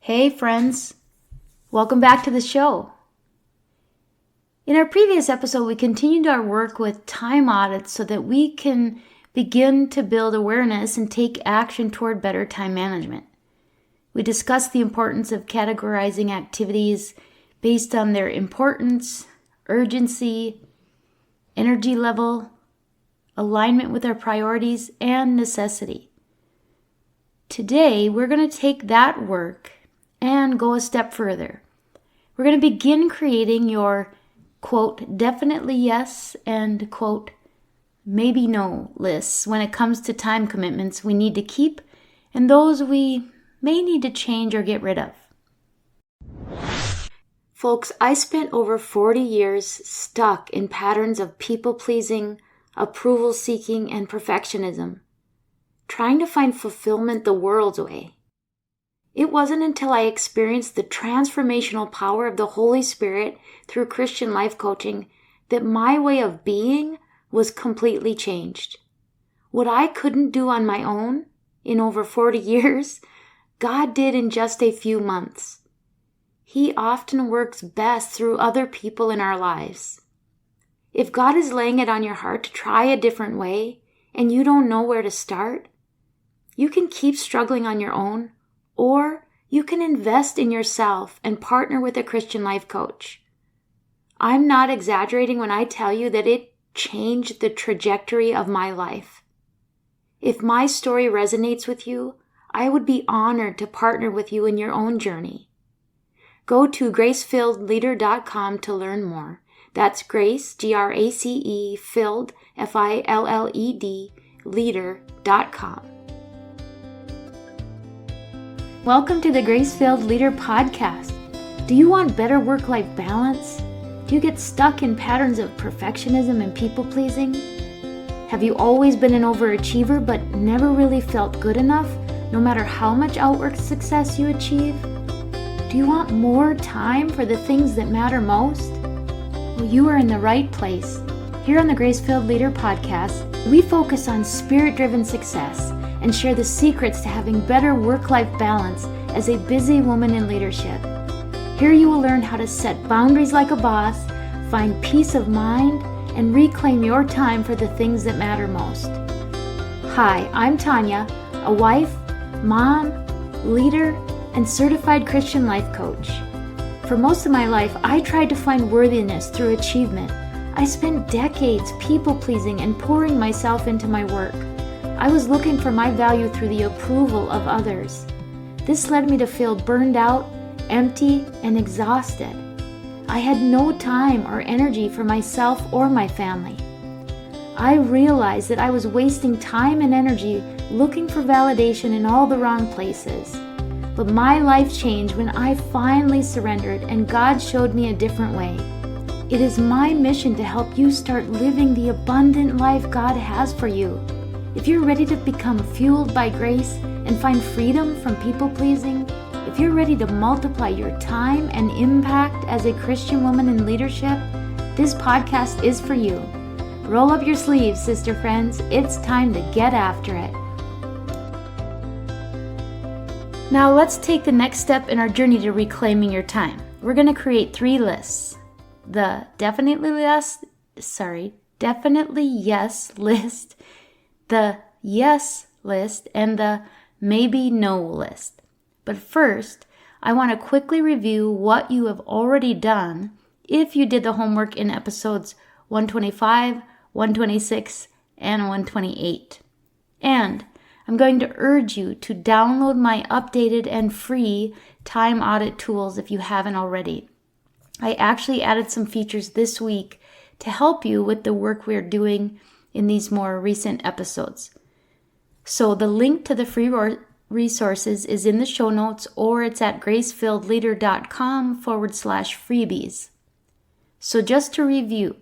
Hey friends, welcome back to the show. In our previous episode, we continued our work with time audits so that we can begin to build awareness and take action toward better time management. We discussed the importance of categorizing activities based on their importance, urgency, energy level, alignment with our priorities, and necessity. Today, we're going to take that work and go a step further. We're going to begin creating your, quote, definitely yes and, quote, maybe no lists when it comes to time commitments we need to keep and those we may need to change or get rid of. Folks, I spent over 40 years stuck in patterns of people-pleasing, approval-seeking, and perfectionism, trying to find fulfillment the world's way. It wasn't until I experienced the transformational power of the Holy Spirit through Christian life coaching that my way of being was completely changed. What I couldn't do on my own in over 40 years, God did in just a few months. He often works best through other people in our lives. If God is laying it on your heart to try a different way and you don't know where to start, you can keep struggling on your own, or you can invest in yourself and partner with a Christian life coach. I'm not exaggerating when I tell you that it changed the trajectory of my life. If my story resonates with you, I would be honored to partner with you in your own journey. Go to gracefilledleader.com to learn more. That's Grace, Grace, filled, Filled, leader.com. Welcome to the Grace-Filled Leader Podcast. Do you want better work-life balance? Do you get stuck in patterns of perfectionism and people-pleasing? Have you always been an overachiever but never really felt good enough, no matter how much outwork success you achieve? Do you want more time for the things that matter most? Well, you are in the right place. Here on the Grace-Filled Leader Podcast, we focus on spirit-driven success and share the secrets to having better work-life balance as a busy woman in leadership. Here you will learn how to set boundaries like a boss, find peace of mind, and reclaim your time for the things that matter most. Hi, I'm Tanya, a wife, mom, leader, and certified Christian life coach. For most of my life, I tried to find worthiness through achievement. I spent decades people-pleasing and pouring myself into my work. I was looking for my value through the approval of others. This led me to feel burned out, empty, and exhausted. I had no time or energy for myself or my family. I realized that I was wasting time and energy looking for validation in all the wrong places. But my life changed when I finally surrendered and God showed me a different way. It is my mission to help you start living the abundant life God has for you. If you're ready to become fueled by grace and find freedom from people-pleasing, if you're ready to multiply your time and impact as a Christian woman in leadership, this podcast is for you. Roll up your sleeves, sister friends. It's time to get after it. Now let's take the next step in our journey to reclaiming your time. We're going to create 3 lists. The definitely yes list, the yes list, and the maybe no list. But first, I want to quickly review what you have already done if you did the homework in episodes 125, 126, and 128. And I'm going to urge you to download my updated and free time audit tools if you haven't already. I actually added some features this week to help you with the work we're doing in these more recent episodes. So the link to the free resources is in the show notes, or it's at gracefilledleader.com/freebies. So just to review,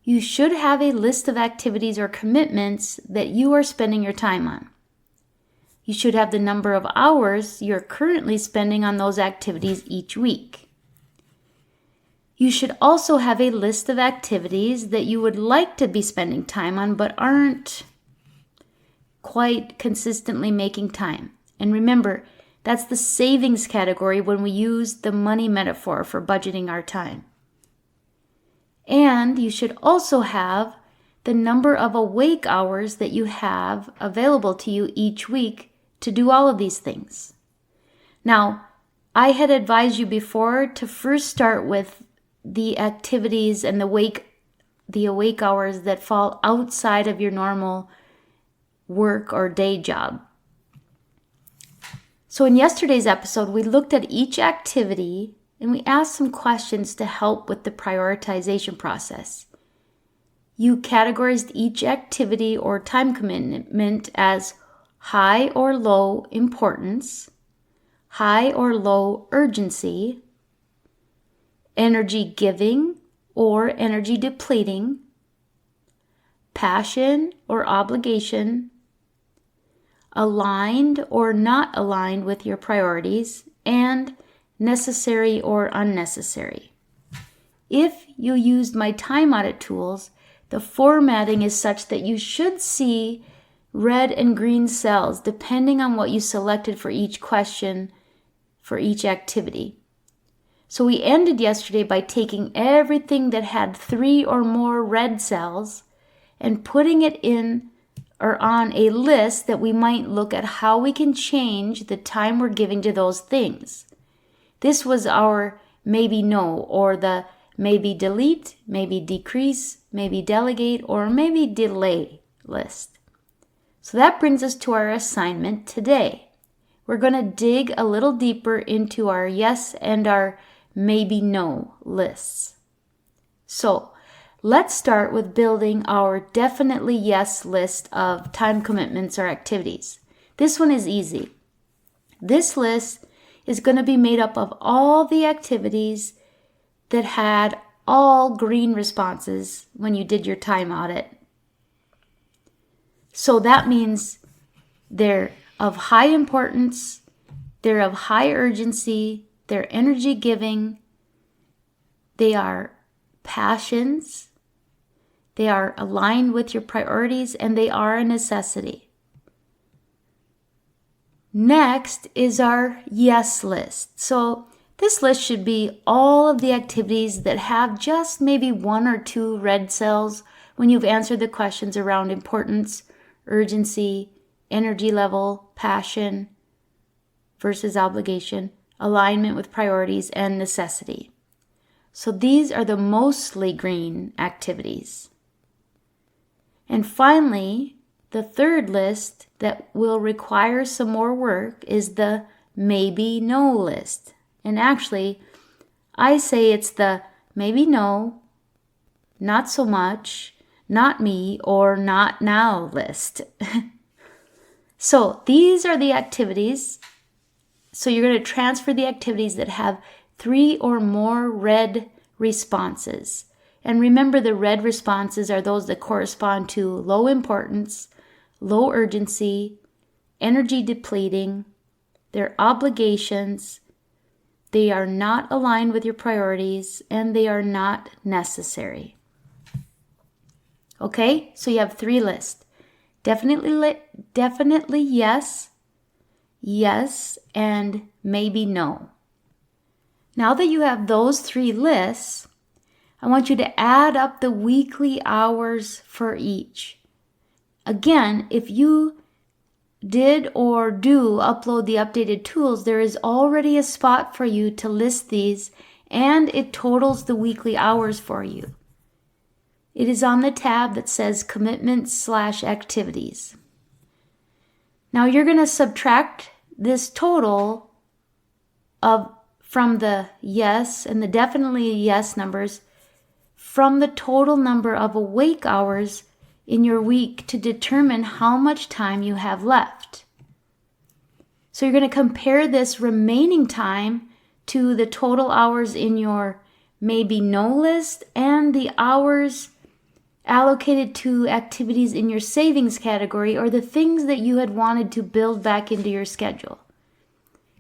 you should have a list of activities or commitments that you are spending your time on. You should have the number of hours you're currently spending on those activities each week. You should also have a list of activities that you would like to be spending time on but aren't quite consistently making time. And remember, That's the savings category when we use the money metaphor for budgeting our time. And you should also have the number of awake hours that you have available to you each week to do all of these things. Now, I had advised you before to first start with the activities and the awake hours that fall outside of your normal work or day job. So in yesterday's episode, we looked at each activity and we asked some questions to help with the prioritization process. You categorized each activity or time commitment as high or low importance, high or low urgency, energy giving or energy depleting, passion or obligation, aligned or not aligned with your priorities, and necessary or unnecessary. If you used my time audit tools, the formatting is such that you should see red and green cells depending on what you selected for each question for each activity. So we ended yesterday by taking everything that had 3 or more red cells and putting it in or on a list that we might look at how we can change the time we're giving to those things. This was our maybe no, or the maybe delete, maybe decrease, maybe delegate, or maybe delay list. So that brings us to our assignment today. We're going to dig a little deeper into our yes and our maybe no lists. So let's start with building our definitely yes list of time commitments or activities. This one is easy. This list is going to be made up of all the activities that had all green responses when you did your time audit. So that means they're of high importance, they're of high urgency, they're energy giving, they are passions, they are aligned with your priorities, and they are a necessity. Next is our yes list. So this list should be all of the activities that have just maybe 1 or 2 red cells when you've answered the questions around importance, urgency, energy level, passion versus obligation, alignment with priorities, and necessity. So these are the mostly green activities. And finally, the third list that will require some more work is the maybe no list. And actually, I say it's the maybe no, not so much, not me, or not now list. So these are the activities. So you're going to transfer the activities that have 3 or more red responses. And remember, the red responses are those that correspond to low importance, low urgency, energy depleting, they're obligations, they are not aligned with your priorities, and they are not necessary. Okay, so you have 3 lists. Definitely yes, yes, and maybe no. Now that you have those 3 lists, I want you to add up the weekly hours for each. Again, if you did or do upload the updated tools, there is already a spot for you to list these, and it totals the weekly hours for you. It is on the tab that says commitments/activities. Now you're going to subtract this total from the yes and the definitely yes numbers from the total number of awake hours in your week to determine how much time you have left. So you're going to compare this remaining time to the total hours in your maybe no list and the hours allocated to activities in your savings category, or the things that you had wanted to build back into your schedule.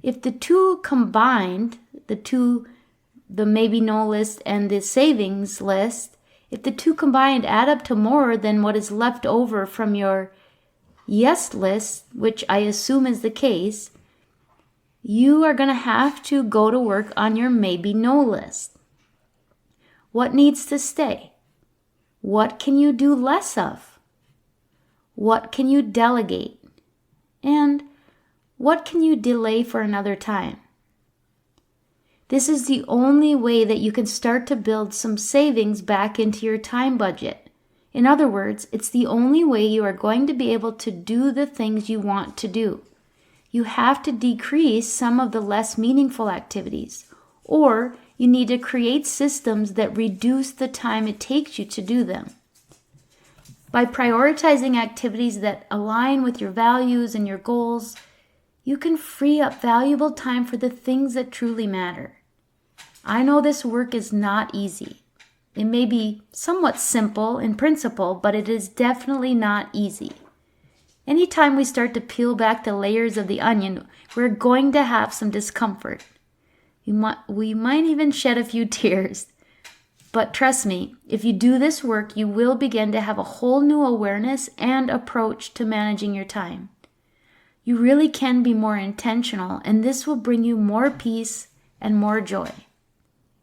If the two combined, the maybe no list and the savings list, if the two combined add up to more than what is left over from your yes list, which I assume is the case, you are going to have to go to work on your maybe no list. What needs to stay? What can you do less of? What can you delegate? And what can you delay for another time? This is the only way that you can start to build some savings back into your time budget. In other words, it's the only way you are going to be able to do the things you want to do. You have to decrease some of the less meaningful activities, or you need to create systems that reduce the time it takes you to do them. By prioritizing activities that align with your values and your goals, you can free up valuable time for the things that truly matter. I know this work is not easy. It may be somewhat simple in principle, but it is definitely not easy. Anytime we start to peel back the layers of the onion, we're going to have some discomfort. We might even shed a few tears. But trust me, if you do this work, you will begin to have a whole new awareness and approach to managing your time. You really can be more intentional, and this will bring you more peace and more joy.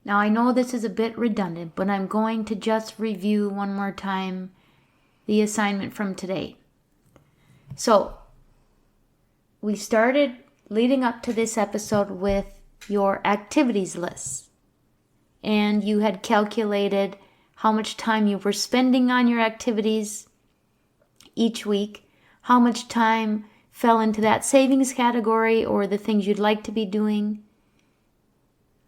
Now, I know this is a bit redundant, but I'm going to just review one more time the assignment from today. So, we started leading up to this episode with your activities list. And you had calculated how much time you were spending on your activities each week, how much time fell into that savings category or the things you'd like to be doing,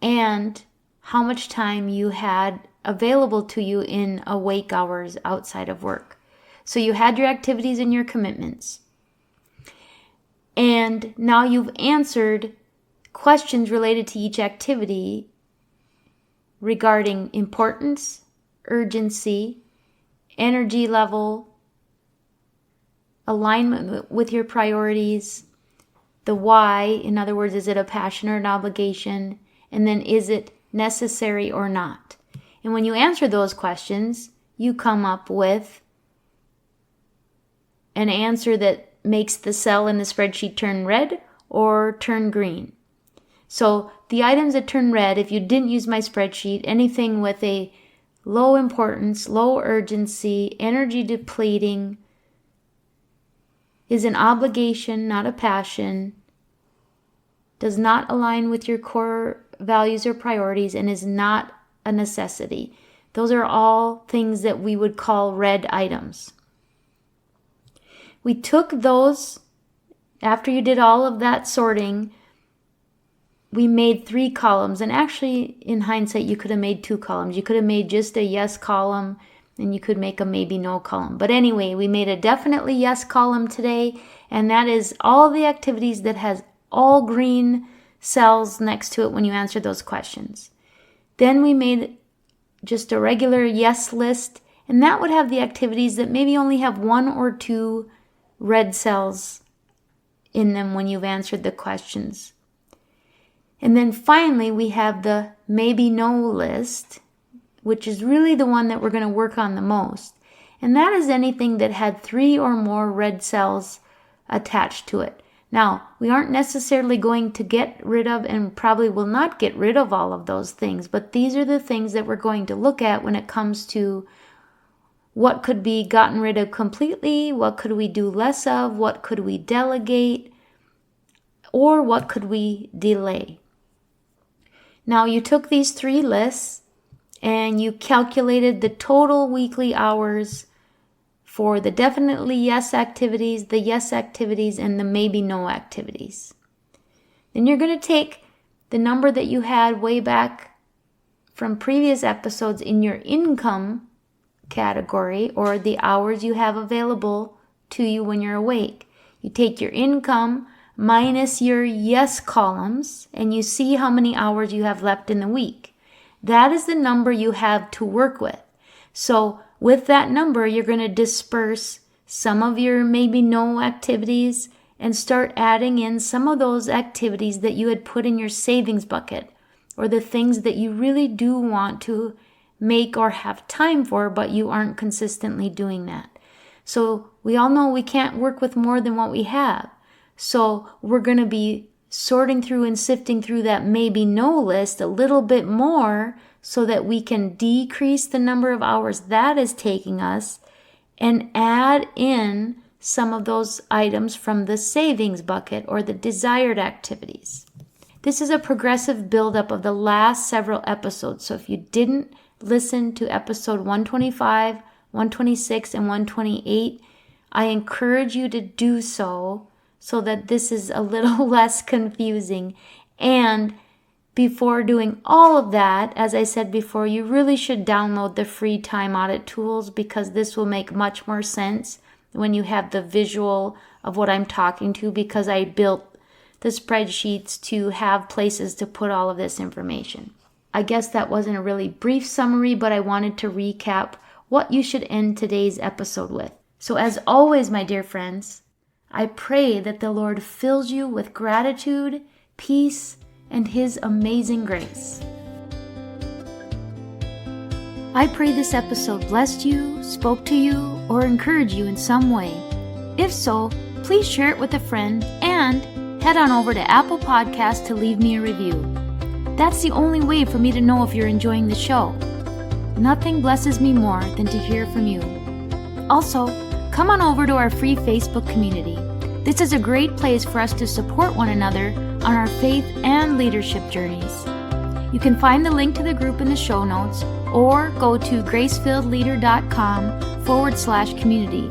and how much time you had available to you in awake hours outside of work. So you had your activities and your commitments. And now you've answered questions related to each activity regarding importance, urgency, energy level, alignment with your priorities, the why, in other words, is it a passion or an obligation, and then is it necessary or not? And when you answer those questions, you come up with an answer that makes the cell in the spreadsheet turn red or turn green. So the items that turn red, if you didn't use my spreadsheet, anything with a low importance, low urgency, energy depleting, is an obligation, not a passion, does not align with your core values or priorities, and is not a necessity. Those are all things that we would call red items. We took those, after you did all of that sorting, we made 3 columns. And actually, in hindsight, you could have made 2 columns. You could have made just a yes column, and you could make a maybe no column. But anyway, we made a definitely yes column today, and that is all the activities that has all green cells next to it when you answer those questions. Then we made just a regular yes list, and that would have the activities that maybe only have 1 or 2 red cells in them when you've answered the questions. And then finally, we have the maybe no list, which is really the one that we're going to work on the most. And that is anything that had 3 or more red cells attached to it. Now, we aren't necessarily going to get rid of, and probably will not get rid of, all of those things, but these are the things that we're going to look at when it comes to what could be gotten rid of completely, what could we do less of, what could we delegate, or what could we delay. Now, you took these 3 lists and you calculated the total weekly hours for the definitely yes activities, the yes activities, and the maybe no activities. Then you're going to take the number that you had way back from previous episodes in your income category, or the hours you have available to you when you're awake. You take your income minus your yes columns, and you see how many hours you have left in the week. That is the number you have to work with. So with that number, you're going to disperse some of your maybe no activities and start adding in some of those activities that you had put in your savings bucket, or the things that you really do want to make or have time for, but you aren't consistently doing that. So we all know we can't work with more than what we have. So we're going to be sorting through and sifting through that maybe no list a little bit more so that we can decrease the number of hours that is taking us and add in some of those items from the savings bucket or the desired activities. This is a progressive buildup of the last several episodes. So if you didn't listen to episode 125, 126, and 128, I encourage you to do so that this is a little less confusing. And before doing all of that, as I said before, you really should download the free time audit tools, because this will make much more sense when you have the visual of what I'm talking to, because I built the spreadsheets to have places to put all of this information. I guess that wasn't a really brief summary, but I wanted to recap what you should end today's episode with. So as always, my dear friends, I pray that the Lord fills you with gratitude, peace, and His amazing grace. I pray this episode blessed you, spoke to you, or encouraged you in some way. If so, please share it with a friend and head on over to Apple Podcasts to leave me a review. That's the only way for me to know if you're enjoying the show. Nothing blesses me more than to hear from you. Also, come on over to our free Facebook community. This is a great place for us to support one another on our faith and leadership journeys. You can find the link to the group in the show notes, or go to gracefilledleader.com/community.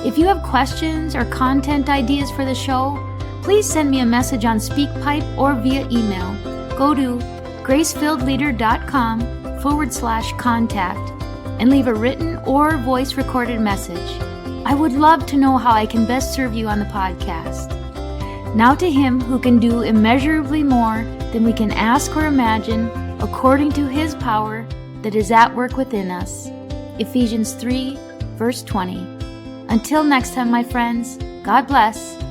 If you have questions or content ideas for the show, please send me a message on SpeakPipe or via email. Go to gracefilledleader.com/contact and leave a written or voice recorded message. I would love to know how I can best serve you on the podcast. Now to Him who can do immeasurably more than we can ask or imagine, according to His power that is at work within us. Ephesians 3, verse 20. Until next time, my friends, God bless.